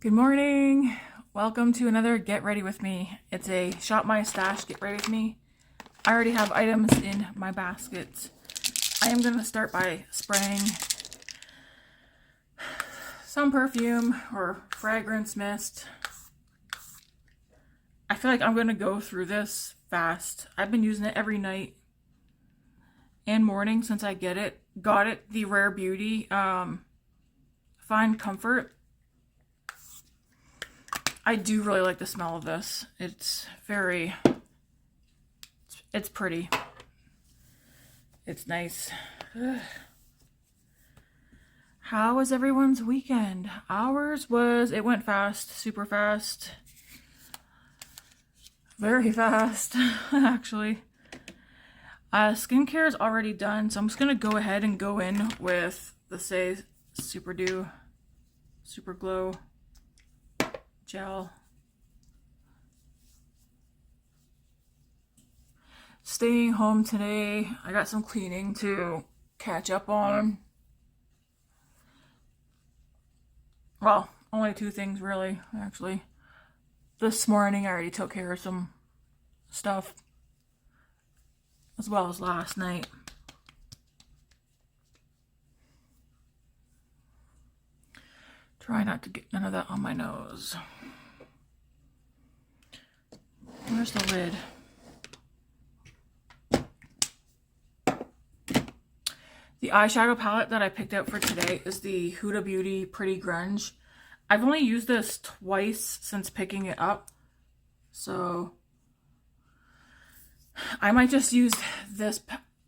Good morning. Welcome to another Get Ready With Me. It's a Shop My Stash Get Ready With Me. I already have items in my basket. I am going to start by spraying some perfume or fragrance mist. I feel like I'm going to go through this fast. I've been using it every night and morning since I got it. The Rare Beauty Fine Comfort. I do really like the smell of this. It's pretty. It's nice. Ugh. How was everyone's weekend? It went fast, super fast. Very fast, actually. Skincare is already done, so I'm just going to go ahead and go in with the Saie Super Dew, Super Glow Gel. Staying home today. I got some cleaning to catch up on. Well, only two things really, actually. This morning I already took care of some stuff, as well as last night. Try not to get none of that on my nose. Where's the lid? The eyeshadow palette that I picked out for today is the Huda Beauty Pretty Grunge. I've only used this twice since picking it up, so I might just use this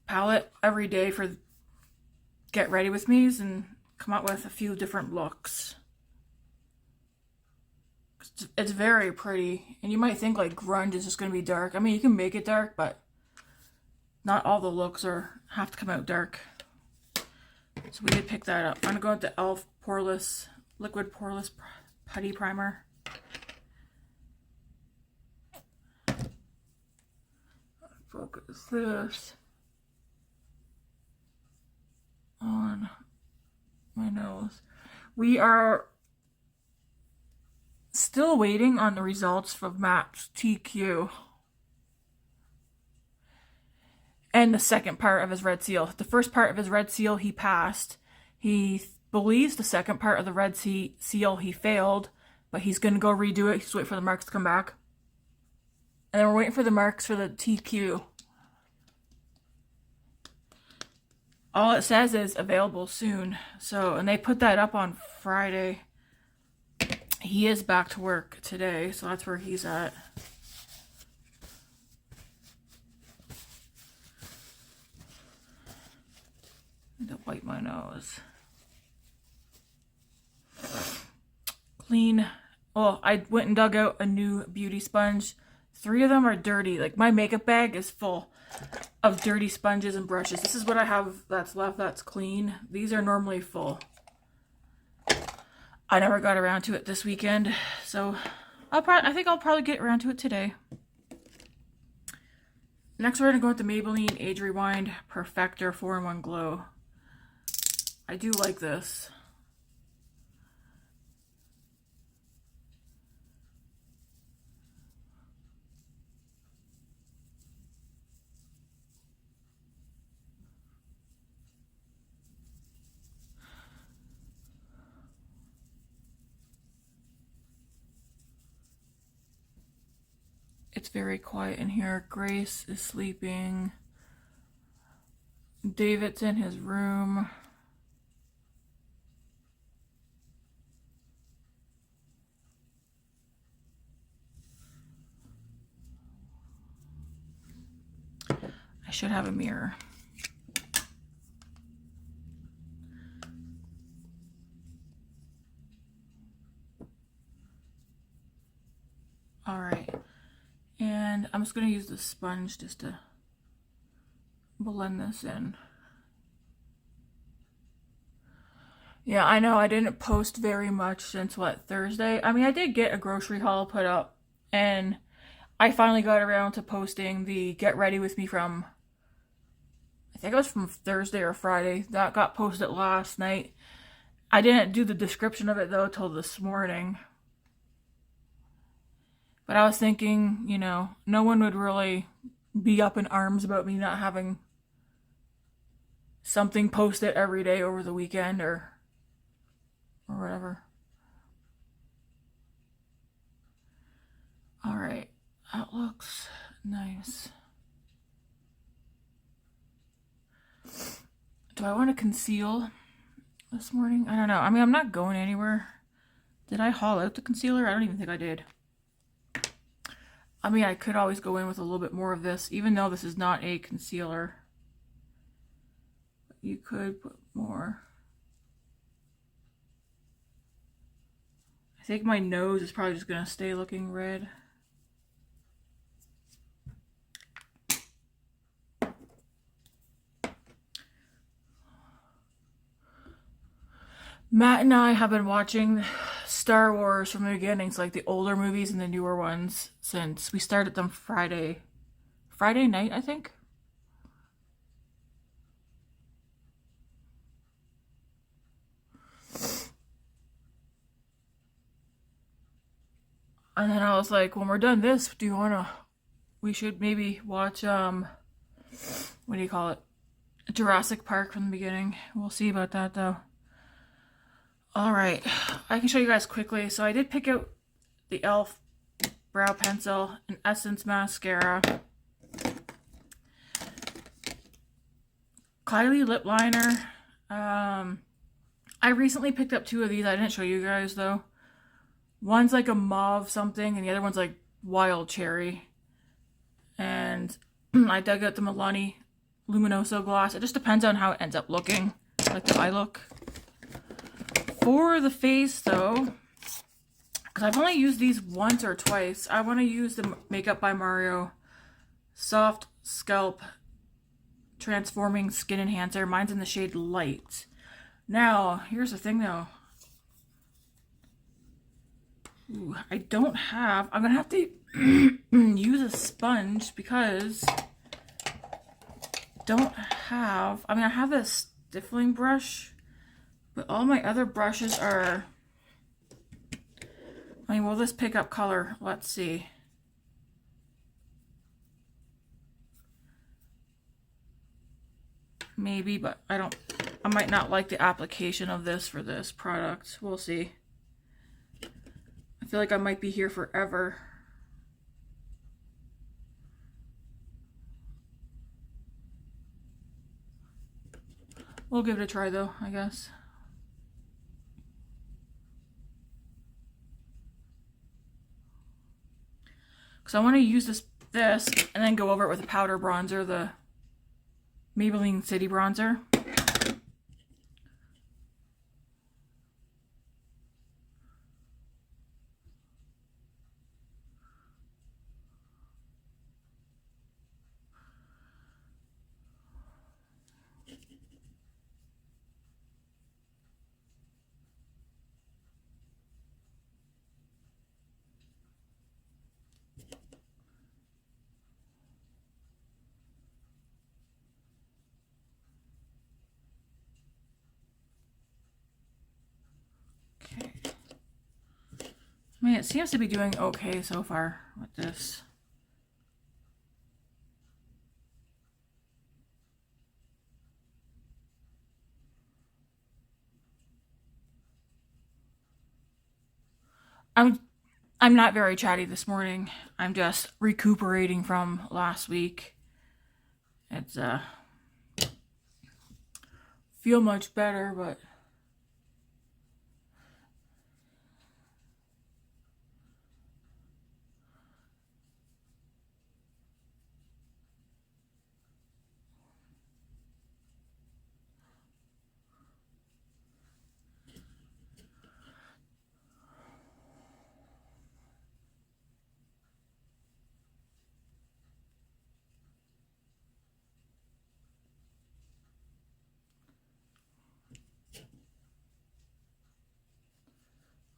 palette every day for Get Ready With Me's and come up with a few different looks. It's very pretty, and you might think like grunge is just going to be dark. I mean, you can make it dark, but not all the looks have to come out dark. So we did pick that up. I'm going to go with the e.l.f. Poreless, Liquid Poreless Putty Primer. Focus this on my nose. We are still waiting on the results from Matt's TQ and the second part of his red seal. The first part of his red seal he passed. He believes the second part of the red seal he failed, but he's going to go redo it. He's waiting for the marks to come back. And then we're waiting for the marks for the TQ. All it says is available soon. So, and they put that up on Friday. He is back to work today, so that's where he's at. I need to wipe my nose. Clean. Oh, I went and dug out a new beauty sponge. 3 of them are dirty. Like, my makeup bag is full of dirty sponges and brushes. This is what I have that's left that's clean. These are normally full. I never got around to it this weekend, so I think I'll probably get around to it today. Next, we're going to go with the Maybelline Age Rewind Perfector 4-in-1 Glow. I do like this. It's very quiet in here. Grace is sleeping. David's in his room. I should have a mirror. All right. And I'm just going to use the sponge just to blend this in. Yeah, I know I didn't post very much since, Thursday? I mean, I did get a grocery haul put up, and I finally got around to posting the Get Ready With Me from, I think it was from Thursday or Friday. That got posted last night. I didn't do the description of it, though, till this morning. But I was thinking, you know, no one would really be up in arms about me not having something posted every day over the weekend or whatever. All right, that looks nice. Do I want to conceal this morning? I don't know. I mean, I'm not going anywhere. Did I haul out the concealer? I don't even think I did. I mean, I could always go in with a little bit more of this, even though this is not a concealer. You could put more. I think my nose is probably just going to stay looking red. Matt and I have been watching Star Wars from the beginnings, like the older movies and the newer ones, since we started them Friday night, I think. And then I was like, when we're done this, we should maybe watch, what do you call it? Jurassic Park from the beginning. We'll see about that though. All right, I can show you guys quickly. So I did pick out the e.l.f. brow pencil, an Essence mascara, Kylie lip liner. I recently picked up 2 of these. I didn't show you guys though. One's like a mauve something, and the other one's like wild cherry. And I dug out the Milani Luminoso gloss. It just depends on how it ends up looking, like the eye look. For the face though, because I've only used these once or twice, I want to use the Makeup by Mario Softsculpt Transforming Skin Enhancer. Mine's in the shade Light. Now, here's the thing though. Ooh, I don't have, I'm going to have to use a sponge because I have a stiffling brush. But all my other brushes are, will this pick up color? Let's see. Maybe, but I might not like the application of this for this product. We'll see. I feel like I might be here forever. We'll give it a try though, I guess. So I want to use this and then go over it with a powder bronzer, the Maybelline City Bronzer. I mean, it seems to be doing okay so far with this. I'm not very chatty this morning. I'm just recuperating from last week. It's feel much better, but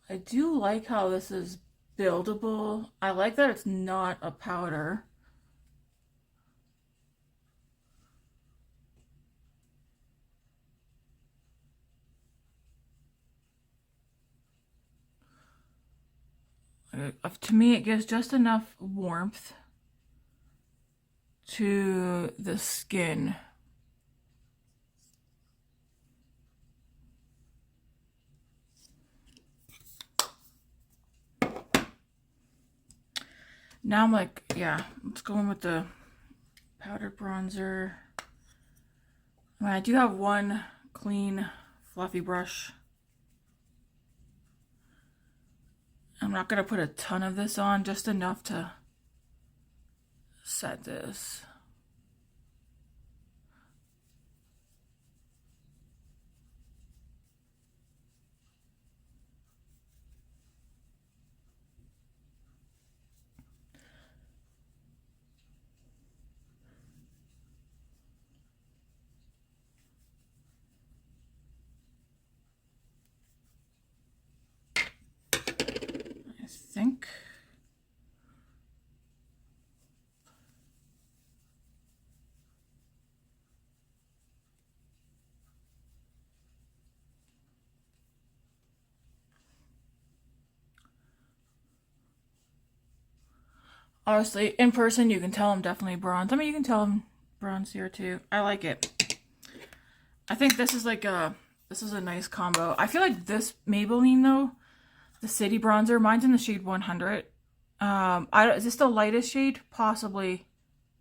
I do like how this is buildable. I like that it's not a powder. To me, it gives just enough warmth to the skin. Now I'm like, yeah, let's go in with the powdered bronzer. I do have one clean, fluffy brush. I'm not going to put a ton of this on, just enough to set this. I think. Honestly, in person, you can tell I'm definitely bronze. I mean, you can tell I'm bronze here too. I like it. I think this is like this is a nice combo. I feel like this Maybelline though, the City Bronzer, mine's in the shade 100. Is this the lightest shade? Possibly.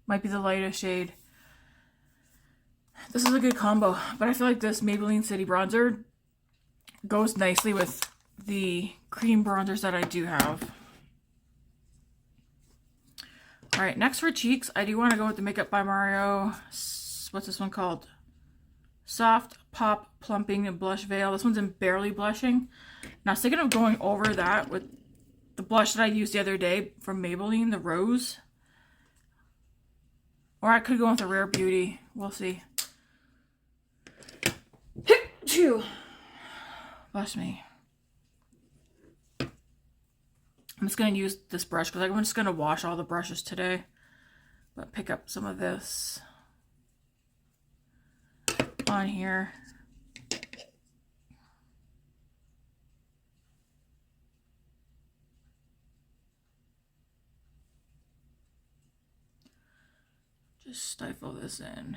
Might be the lightest shade. This is a good combo, but I feel like this Maybelline City Bronzer goes nicely with the cream bronzers that I do have. Alright, next for cheeks, I do want to go with the Makeup by Mario. What's this one called? Soft Pop Plumping and Blush Veil. This one's in Barely Blushing. Now, I was thinking of going over that with the blush that I used the other day from Maybelline, the Rose. Or I could go with the Rare Beauty. We'll see. Bless me. I'm just going to use this brush because I'm just going to wash all the brushes today. But pick up some of this on here. Just stifle this in.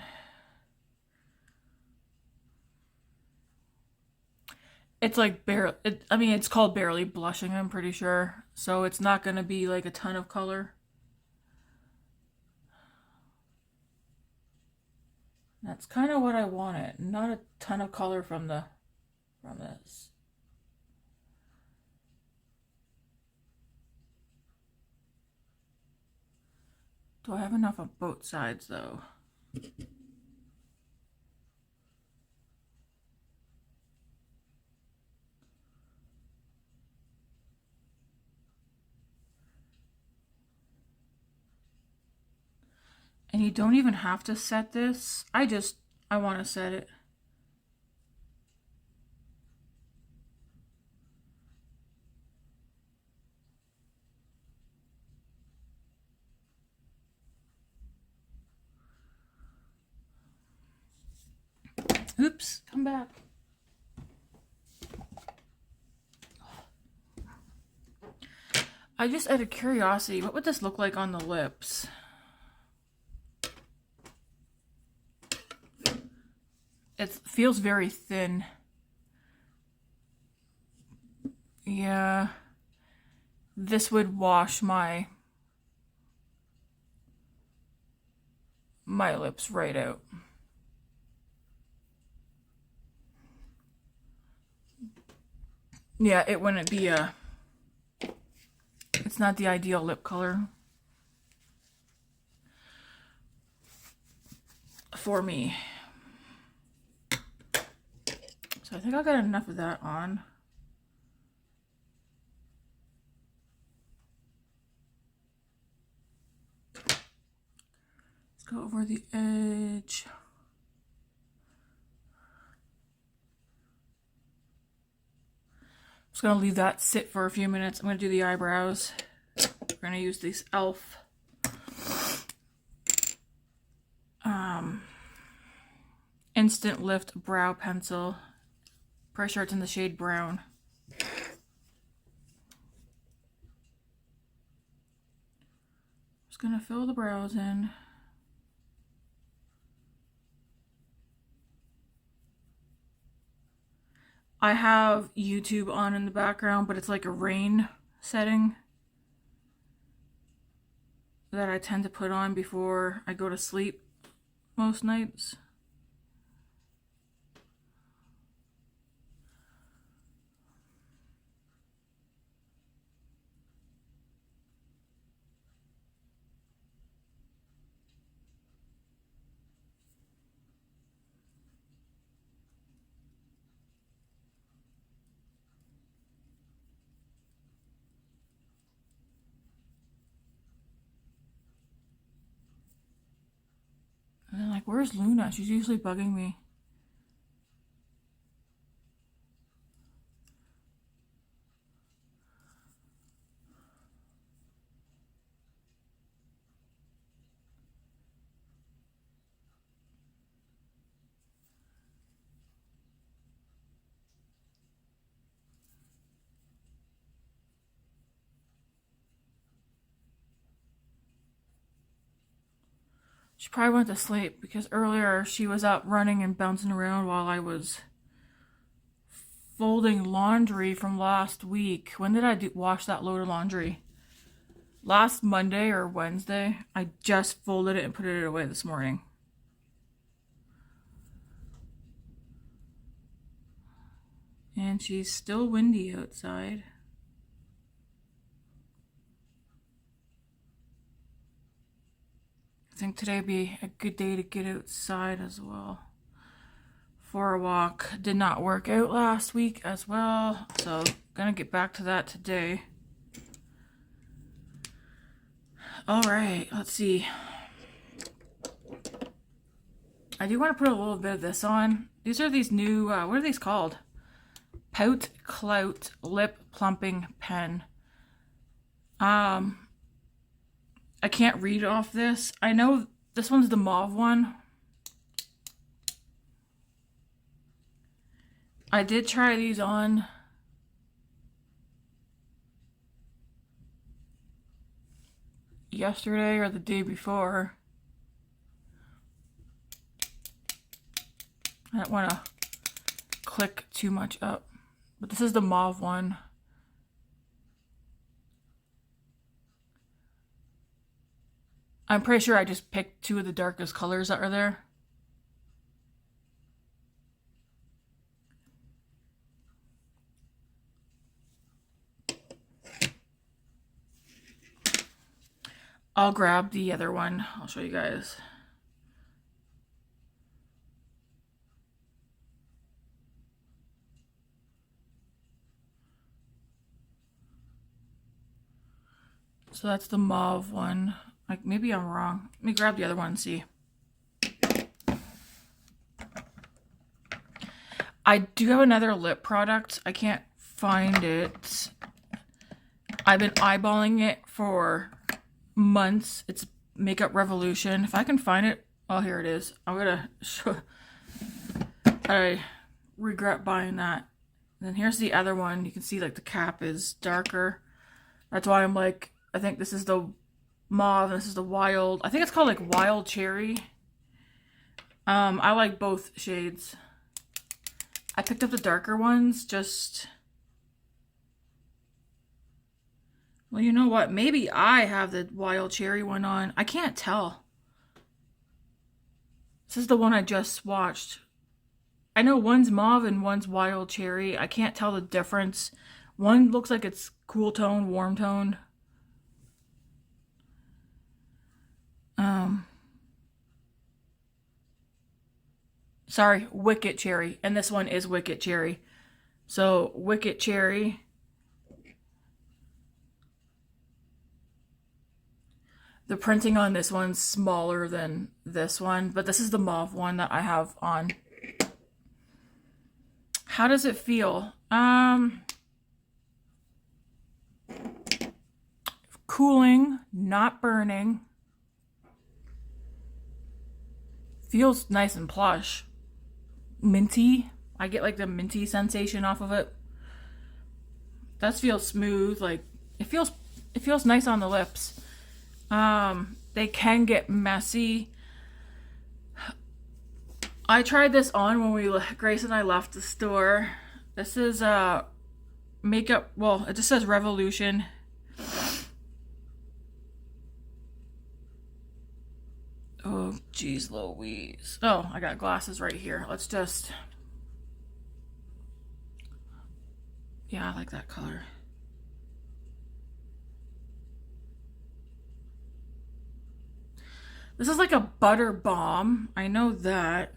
It's like I mean, it's called Barely Blushing, I'm pretty sure. So it's not going to be like a ton of color. That's kind of what I wanted. Not a ton of color from this. Do I have enough on both sides though? And you don't even have to set this. I want to set it. Oops, come back. I just out of curiosity, what would this look like on the lips? It feels very thin. Yeah. This would wash my lips right out. Yeah, it wouldn't be it's not the ideal lip color for me. So I think I got enough of that on. Let's go over the edge. Just gonna leave that sit for a few minutes. I'm gonna do the eyebrows. We're gonna use this e.l.f. Instant Lift Brow Pencil. Pretty sure it's in the shade brown. Just gonna fill the brows in. I have YouTube on in the background, but it's like a rain setting that I tend to put on before I go to sleep most nights. And then like, where's Luna? She's usually bugging me. She probably went to sleep because earlier she was up running and bouncing around while I was folding laundry from last week. When did I wash that load of laundry? Last Monday or Wednesday. I just folded it and put it away this morning. And she's still windy outside. I think today would be a good day to get outside as well for a walk. Did not work out last week as well, so gonna get back to that today. All right, let's see. I do want to put a little bit of this on. These are these new, what are these called? Pout Clout Lip Plumping Pen. I can't read off this. I know this one's the mauve one. I did try these on. Yesterday or the day before. I don't want to click too much up. But this is the mauve one. I'm pretty sure I just picked two of the darkest colors that are there. I'll grab the other one. I'll show you guys. So that's the mauve one. Like, maybe I'm wrong. Let me grab the other one and see. I do have another lip product. I can't find it. I've been eyeballing it for months. It's Makeup Revolution. If I can find it, oh, here it is. I'm gonna show. I regret buying that. And then here's the other one. You can see like the cap is darker. That's why I'm like, I think this is the mauve, this is the wild. I think it's called like wild cherry. I like both shades. I picked up the darker ones just. Well, you know what? Maybe I have the wild cherry one on. I can't tell. This is the one I just swatched. I know one's mauve and one's wild cherry. I can't tell the difference. One looks like it's cool tone, warm toned. Sorry, Wicked Cherry. And this one is Wicked Cherry. So, Wicked Cherry. The printing on this one's smaller than this one, but this is the mauve one that I have on. How does it feel? Cooling, not burning. Feels nice and plush. Minty. I get like the minty sensation off of it. That feels smooth. Like it feels nice on the lips. They can get messy. I tried this on when Grace and I left the store. This is makeup, well, it just says Revolution. Oh, geez Louise. Oh, I got glasses right here. Let's just... Yeah, I like that color. This is like a butter bomb. I know that.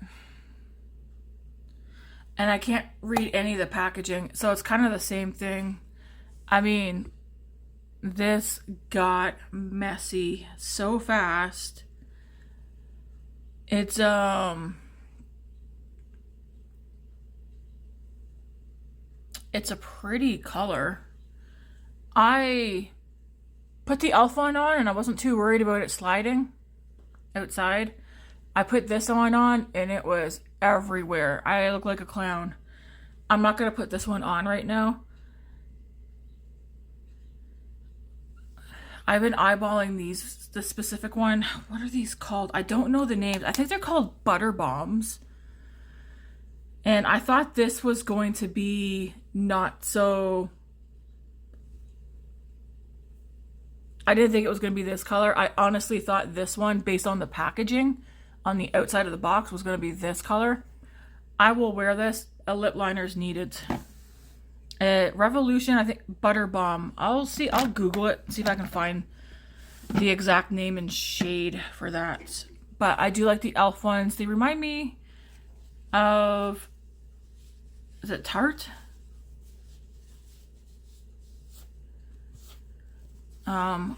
And I can't read any of the packaging, so it's kind of the same thing. I mean, this got messy so fast. It's a pretty color. I put the e.l.f. one on and I wasn't too worried about it sliding outside. I put this one on and it was everywhere. I look like a clown. I'm not going to put this one on right now. I've been eyeballing the specific one. What are these called? I don't know the names. I think they're called butter bombs. And I thought this was going to be not so... I didn't think it was going to be this color. I honestly thought this one, based on the packaging on the outside of the box, was going to be this color. I will wear this. A lip liner is needed. Revolution, I think, butter bomb. I'll Google it, see if I can find the exact name and shade for that. But I do like the e.l.f. ones. They remind me of, is it Tarte?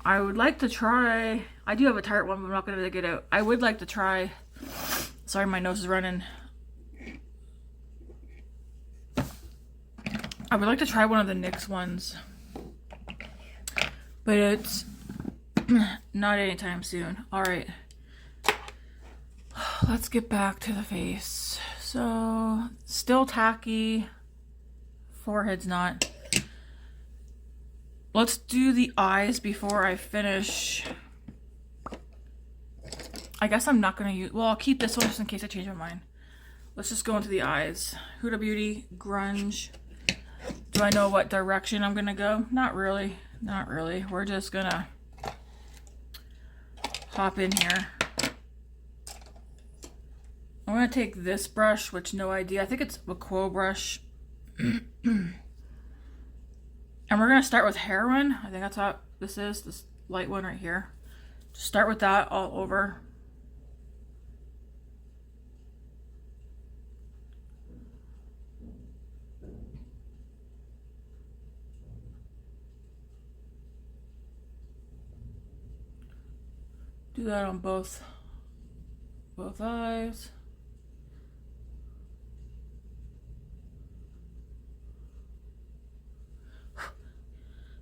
I would like to try, I do have a Tarte one, but I'm not going to get it out. I would like to try, sorry, my nose is running. I would like to try one of the NYX ones, but it's not anytime soon. All right, let's get back to the face. So, still tacky, forehead's not. Let's do the eyes before I finish. I guess I'm not going to use, well, I'll keep this one just in case I change my mind. Let's just go into the eyes. Huda Beauty, Grunge. Do I know what direction I'm going to go? Not really. Not really. We're just going to hop in here. I'm going to take this brush, which no idea. I think it's a Quo brush. And we're going to start with Heroin. I think that's how this is. This light one right here. Just start with that all over. Do that on both eyes.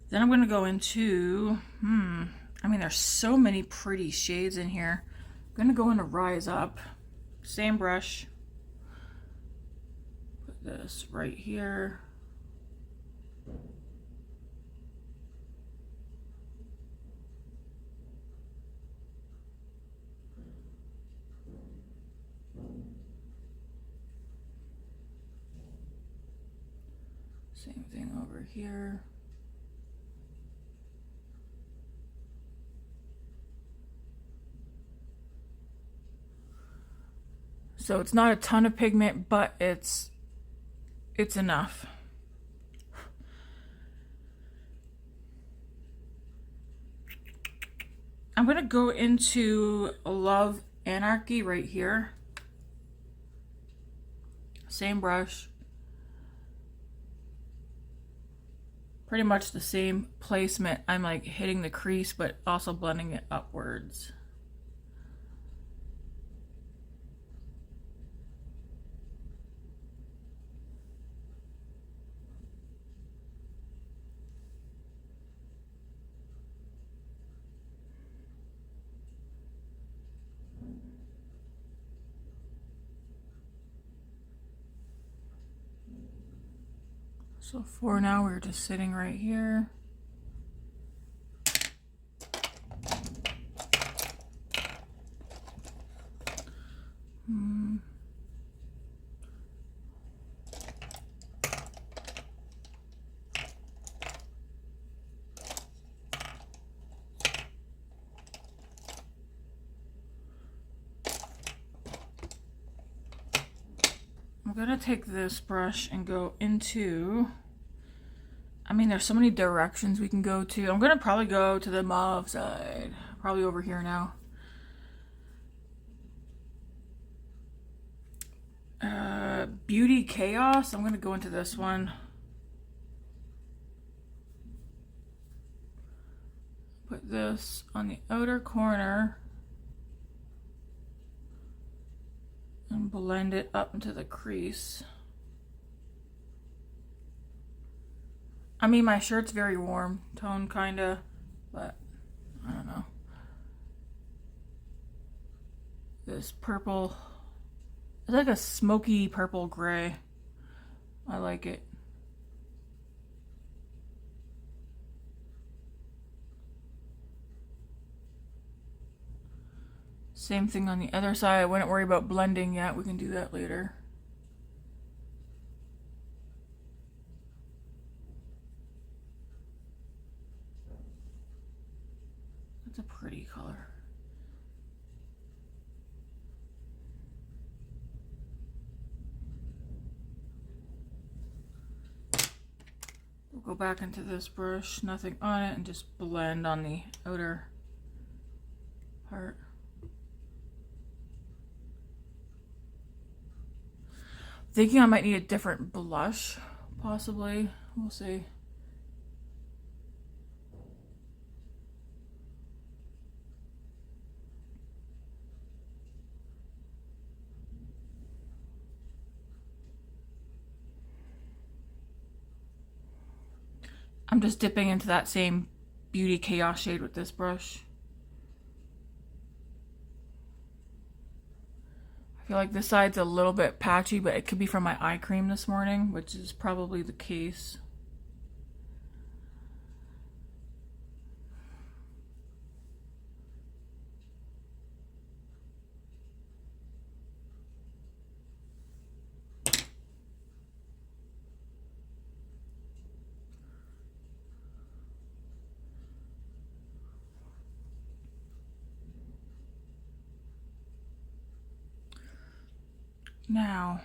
Then I'm going to go into, I mean, there's so many pretty shades in here. I'm going to go into Rise Up. Same brush. Put this right here. Same thing over here. So it's not a ton of pigment, but it's enough. I'm going to go into Love Anarchy right here. Same brush. Pretty much the same placement. I'm like hitting the crease, but also blending it upwards. So for now, we're just sitting right here. gonna take this brush and go into, I mean, there's so many directions we can go to. I'm gonna probably go to the mauve side, probably over here now. Beauty Chaos, I'm gonna go into this one. Put this on the outer corner and blend it up into the crease. I mean, my shirt's very warm tone, kinda, but I don't know. This purple, it's like a smoky purple gray. I like it. Same thing on the other side. I wouldn't worry about blending yet. We can do that later. That's a pretty color. We'll go back into this brush, nothing on it, and just blend on the outer part. Thinking I might need a different blush, possibly. We'll see. I'm just dipping into that same Beauty Chaos shade with this brush. I feel like this side's a little bit patchy, but it could be from my eye cream this morning, which is probably the case. Now,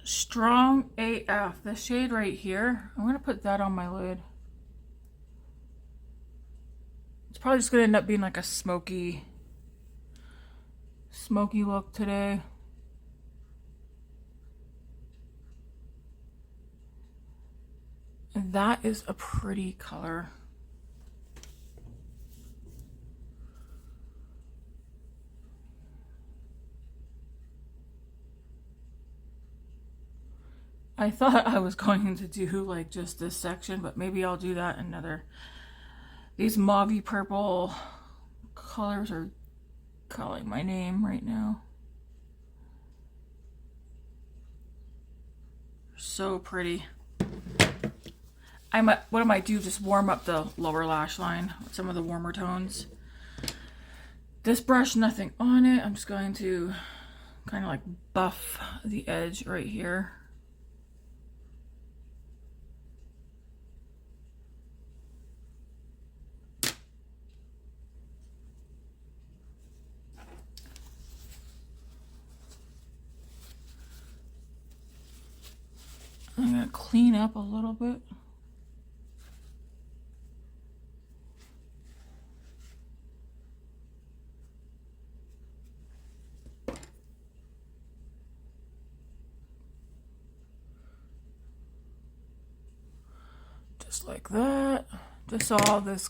Strong AF, the shade right here, I'm going to put that on my lid. It's probably just going to end up being like a smoky look today. And that is a pretty color. I thought I was going to do like just this section, but maybe I'll do that another. These mauve purple colors are calling my name right now. So pretty. What I might do, just warm up the lower lash line with some of the warmer tones. This brush, nothing on it. I'm just going to kind of like buff the edge right here. I'm going to clean up a little bit. Just like that. Just so all this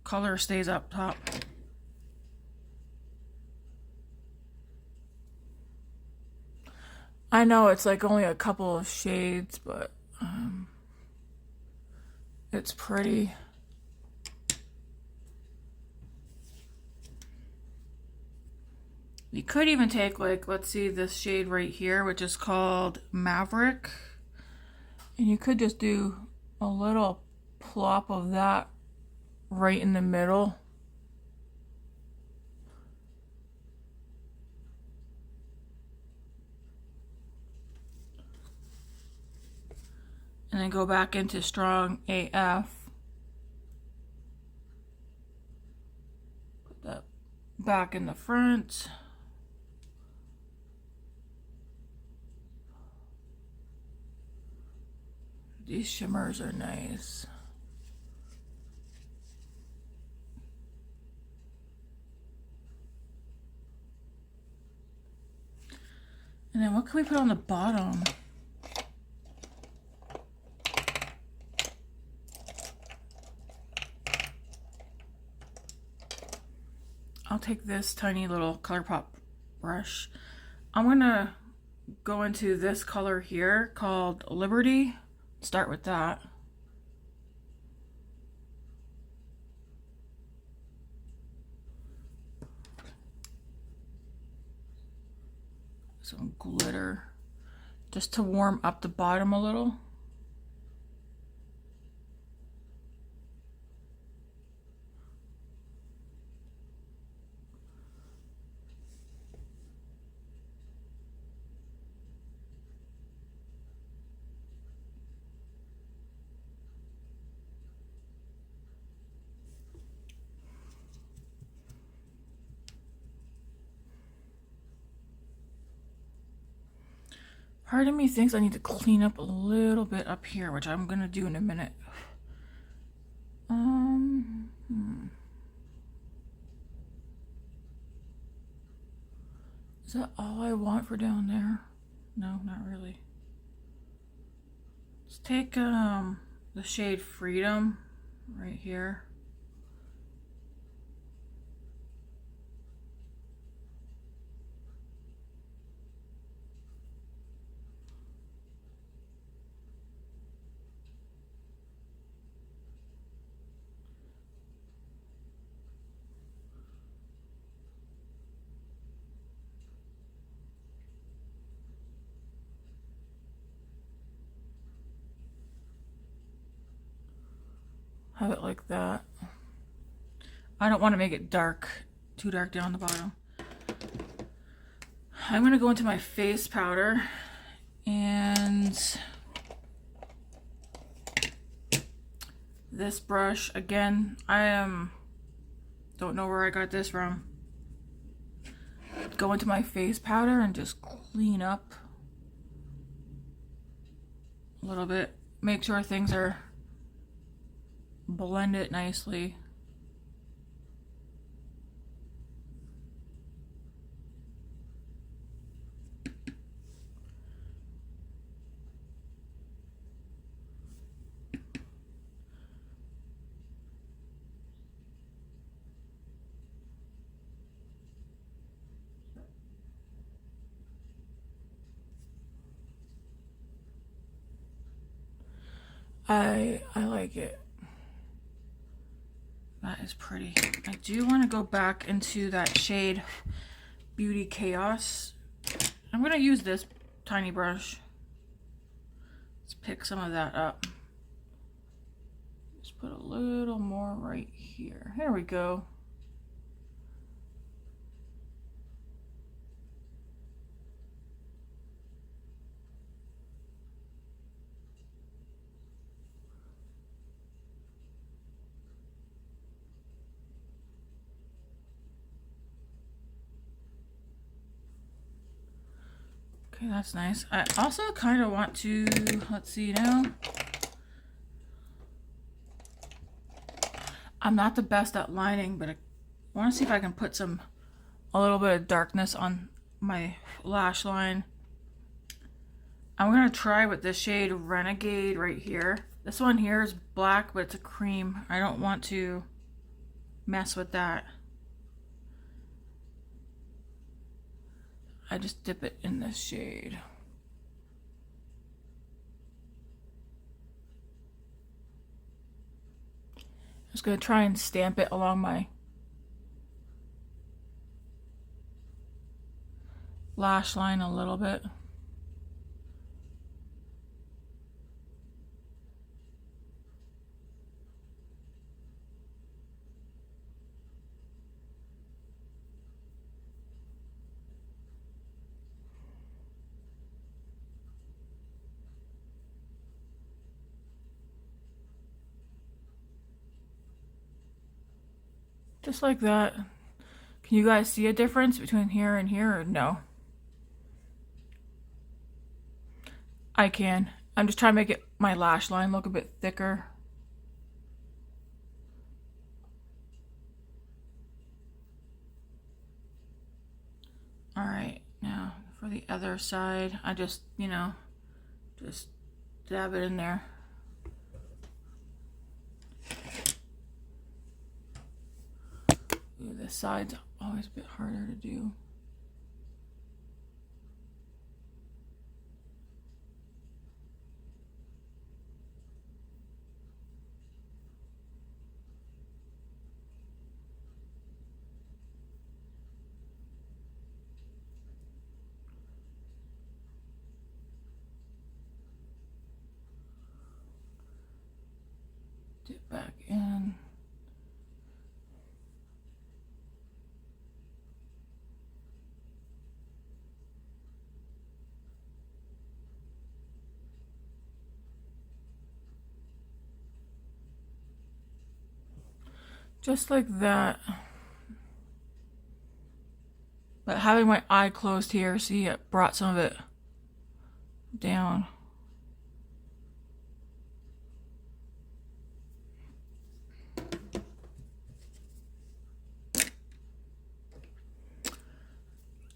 color stays up top. I know it's like only a couple of shades, but it's pretty. You could even take, like, let's see, this shade right here, which is called Maverick, and you could just do a little plop of that right in the middle. And then go back into Strong AF. back in the front. These shimmers are nice. And then what can we put on the bottom? I'll take this tiny little ColourPop brush. I'm gonna go into this color here called Liberty. Start with that. Some glitter just to warm up the bottom a little. Part of me thinks I need to clean up a little bit up here, which I'm gonna do in a minute. Is that all I want for down there? No, not really. Let's take the shade Freedom right here. Have it like that. I don't want to make it dark, too dark down the bottom. I'm going to go into my face powder and this brush again. Don't know where I got this from. Go into my face powder and just clean up a little bit. Make sure things are blended nicely. I like it. That is pretty. I do want to go back into that shade Beauty Chaos. I'm going to use this tiny brush. Let's pick some of that up. Just put a little more right here. There we go. Okay, that's nice. I also kind of want to, let's see now. I'm not the best at lining, but I want to see if I can put a little bit of darkness on my lash line. I'm going to try with this shade Renegade right here. This one here is black, but it's a cream. I don't want to mess with that. I just dip it in this shade. I'm just going to try and stamp it along my lash line a little bit. Just like that. Can you guys see a difference between here and here or no? I can. I'm just trying to make it my lash line look a bit thicker. Alright, now for the other side, I just, you know, just dab it in there. Ooh, this side's always a bit harder to do. Dip back in. Just like that. But having my eye closed here, see, it brought some of it down.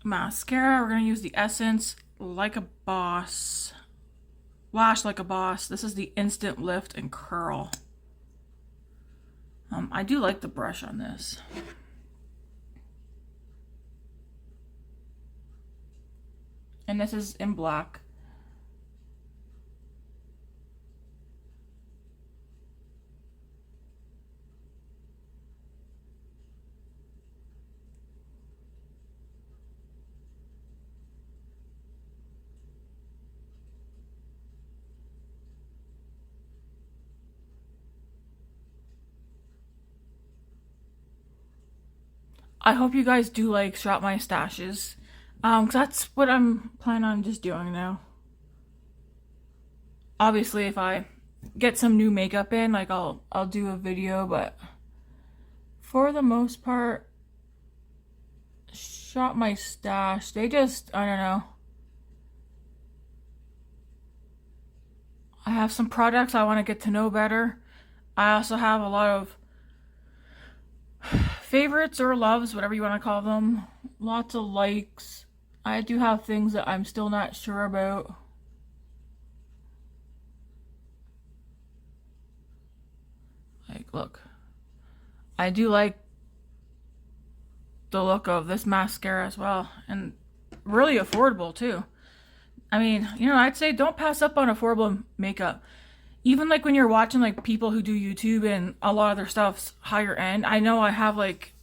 Mascara, we're going to use the Essence Like a Boss. Lash Like a Boss. This is the Instant Lift and Curl. I do like the brush on this. And this is in black. I hope you guys do like Shop My Stashes. 'Cause that's what I'm planning on just doing now. Obviously, if I get some new makeup in, like I'll do a video, but for the most part, Shop My Stash, they just, I don't know. I have some products I want to get to know better. I also have a lot of favorites or loves, whatever you want to call them. Lots of likes. I do have things that I'm still not sure about. Like, look. I do like the look of this mascara as well. And really affordable too. I mean, you know, I'd say don't pass up on affordable makeup. Even like when you're watching like people who do YouTube and a lot of their stuff's higher end. I know I have like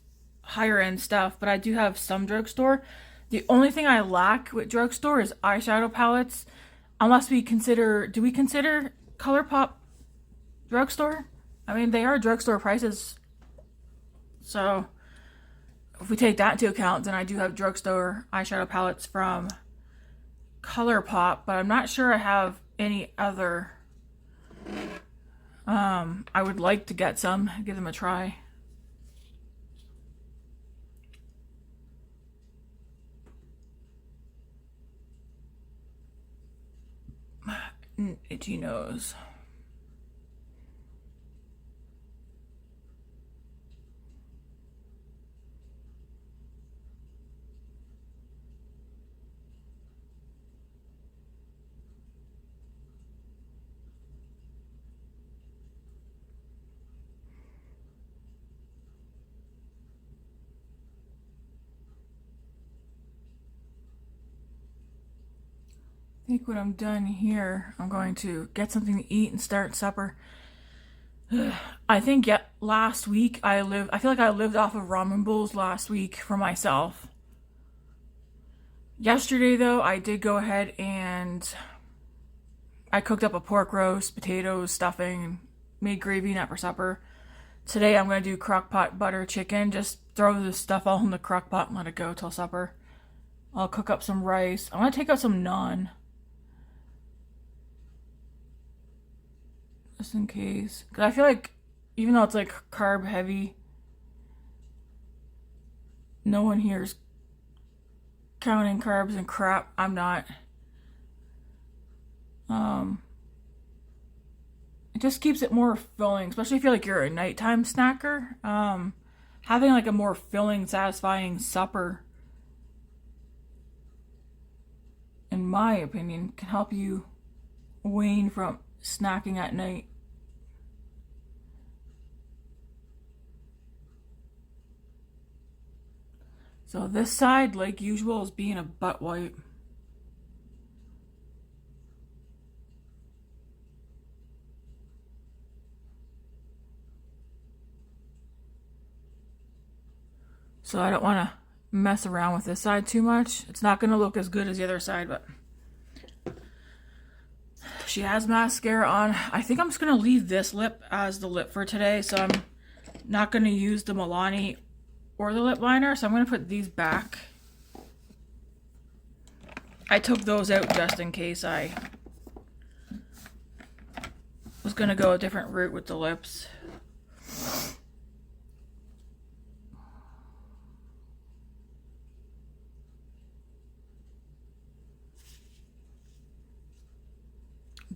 higher end stuff, but I do have some drugstore. The only thing I lack with drugstore is eyeshadow palettes. Unless we consider, do we consider ColourPop drugstore? I mean, they are drugstore prices. So if we take that into account, then I do have drugstore eyeshadow palettes from ColourPop, but I'm not sure I have any other. I would like to get some, give them a try. Itchy nose. I think when I'm done here, I'm going to get something to eat and start supper. I think last week I feel like I lived off of ramen bowls last week for myself. Yesterday though, I did go ahead and I cooked up a pork roast, potatoes, stuffing, and made gravy and that for supper. Today I'm going to do crock pot butter chicken. Just throw the stuff all in the crock pot and let it go till supper. I'll cook up some rice. I'm going to take out some naan. Just in case. Because I feel like, even though it's like carb heavy, No one here is counting carbs and crap. I'm not. It just keeps it more filling, especially if you're like you're a nighttime snacker. Having like a more filling, satisfying supper, in my opinion, can help you wane from snacking at night. So this side, like usual, is being a butt wipe. So I don't want to mess around with this side too much. It's not going to look as good as the other side, but she has mascara on. I think I'm just going to leave this lip as the lip for today. So I'm not going to use the Milani or the lip liner. So I'm going to put these back. I took those out just in case I was going to go a different route with the lips.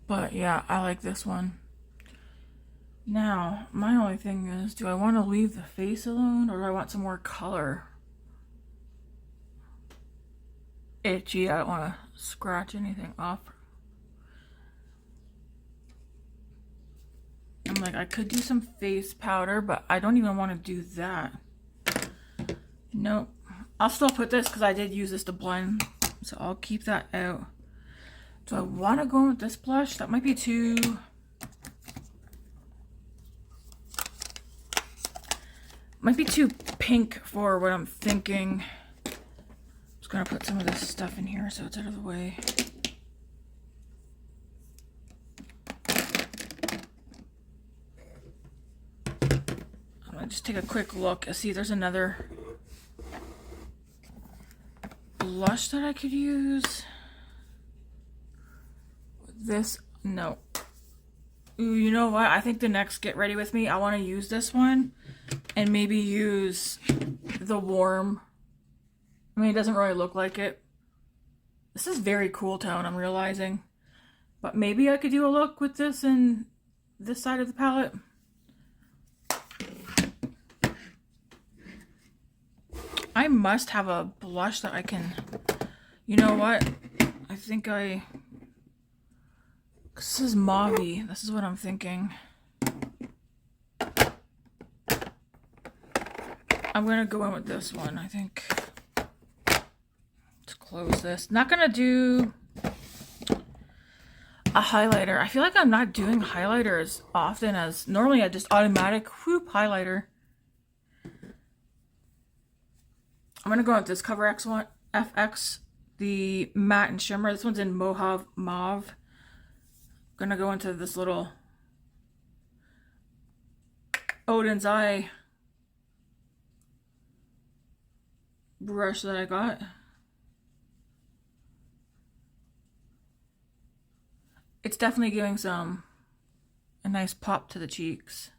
But yeah, I like this one. Now, my only thing is, do I want to leave the face alone or do I want some more color? Itchy, I don't want to scratch anything off. I'm like, I could do some face powder, but I don't even want to do that. Nope. I'll still put this because I did use this to blend, so I'll keep that out. Do I want to go with this blush? That might be too... might be too pink for what I'm thinking. I'm just going to put some of this stuff in here so it's out of the way. I'm going to just take a quick look and see if there's another blush that I could use. This, no. Ooh, you know what? I think the next Get Ready With Me, I want to use this one and maybe use the warm. I mean, it doesn't really look like it. This is very cool tone, I'm realizing. But maybe I could do a look with this and this side of the palette. I must have a blush that I can... You know what? I think I... This is Mauve. This is what I'm thinking. I'm going to go in with this one, I think. Let's close this. Not going to do a highlighter. I feel like I'm not doing highlighter as often as... Normally I just automatic whoop highlighter. I'm going to go with this Cover X one, FX, the matte and shimmer. This one's in Mauve. Gonna go into this little Odin's Eye brush that I got. It's definitely giving a nice pop to the cheeks.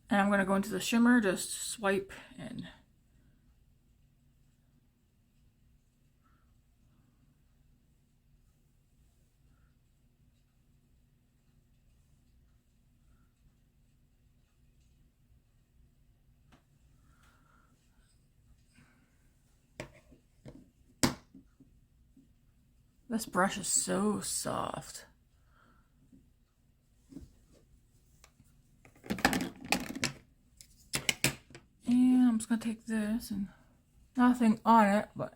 And I'm going to go into the shimmer, just swipe in. This brush is so soft. And I'm just going to take this and nothing on it, but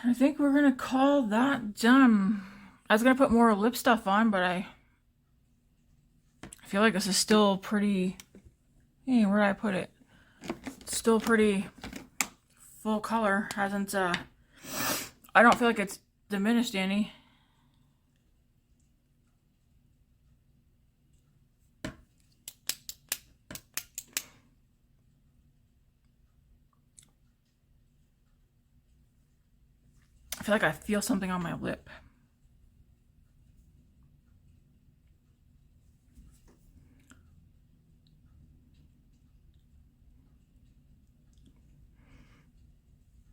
I think we're going to call that done. I was going to put more lip stuff on, but I feel like this is still pretty, hey, where did I put it? It's still pretty full color. Hasn't, I don't feel like it's diminished any. feel like I feel something on my lip.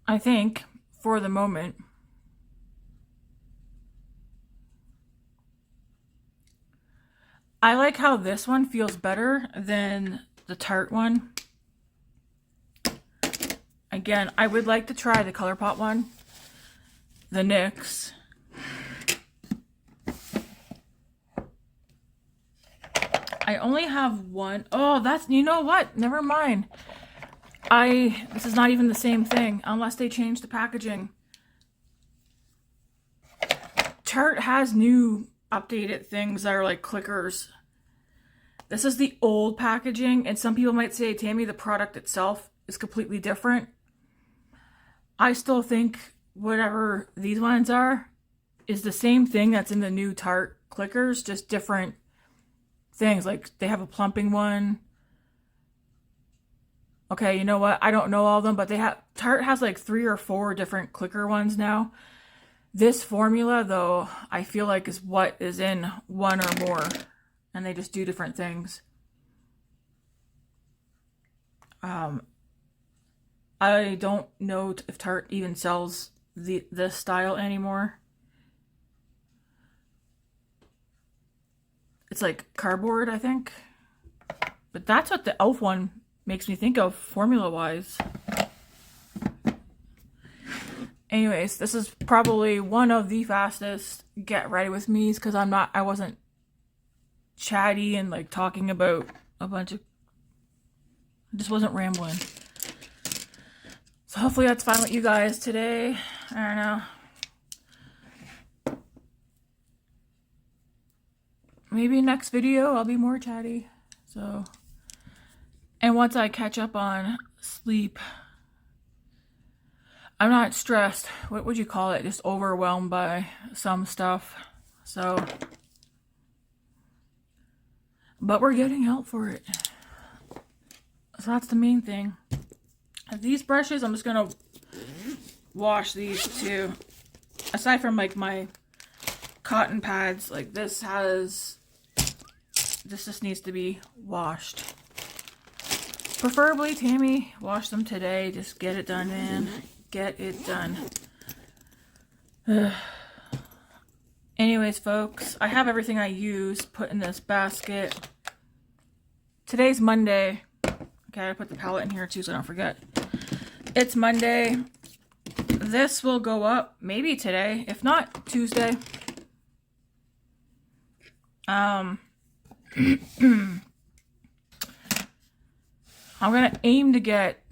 I think for the moment, I like how this one feels better than the Tarte one. Again, I would like to try the ColourPop one, the NYX. I only have one. Oh, that's, you know what? Never mind. This is not even the same thing unless they change the packaging. Tarte has new updated things that are like clickers. This is the old packaging, and some people might say, Tammy, the product itself is completely different. I still think whatever these ones are is the same thing that's in the new Tarte clickers, just different things. Like they have a plumping one. Okay, you know what? I don't know all of them, but Tarte has like 3 or 4 different clicker ones now. This formula, though, I feel like is what is in one or more, and they just do different things. I don't know if Tarte even sells this style anymore. It's like cardboard, I think. But that's what the e.l.f. one makes me think of formula-wise. Anyways, this is probably one of the fastest get ready with me's because I wasn't chatty and like talking about a bunch of, I just wasn't rambling. So hopefully that's fine with you guys today. I don't know. Maybe next video I'll be more chatty. So, and once I catch up on sleep, I'm not stressed. What would you call it? Just overwhelmed by some stuff. So, but we're getting help for it. So that's the main thing. These brushes, I'm just gonna wash these too. Aside from like my cotton pads, like this just needs to be washed. Preferably, Tammy, wash them today. Just get it done, man. Get it done. Anyways, folks, I have everything I use put in this basket. Today's Monday. Okay, I put the palette in here too so I don't forget. It's Monday. This will go up maybe today, if not Tuesday. I'm gonna aim to get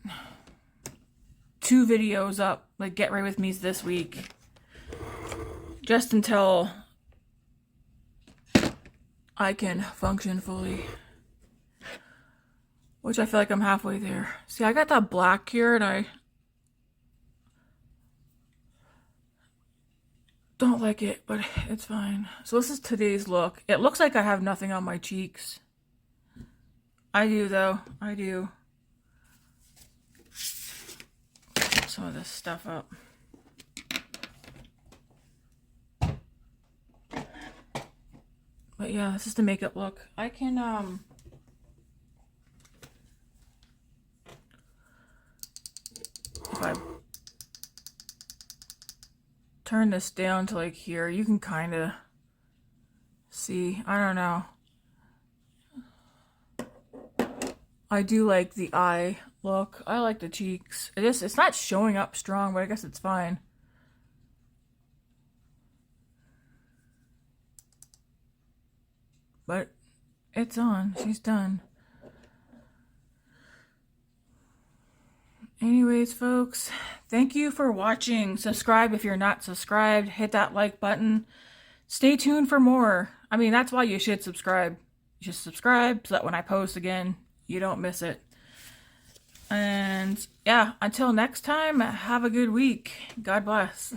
2 videos up, like get ready with me's this week, just until I can function fully, which I feel like I'm halfway there. See, I got that black here and I don't like it, but it's fine. So this is today's look. It looks like I have nothing on my cheeks. I do though, I do. Some of this stuff up. But yeah, this is the makeup look. I can if I turn this down to like here, you can kind of see. I don't know. I do like the eye look. I like the cheeks. It's not showing up strong, but I guess it's fine. But it's on. She's done. Anyways, folks, thank you for watching. Subscribe if you're not subscribed. Hit that like button. Stay tuned for more. I mean, that's why you should subscribe. You should subscribe so that when I post again, you don't miss it. And yeah, until next time, have a good week. God bless.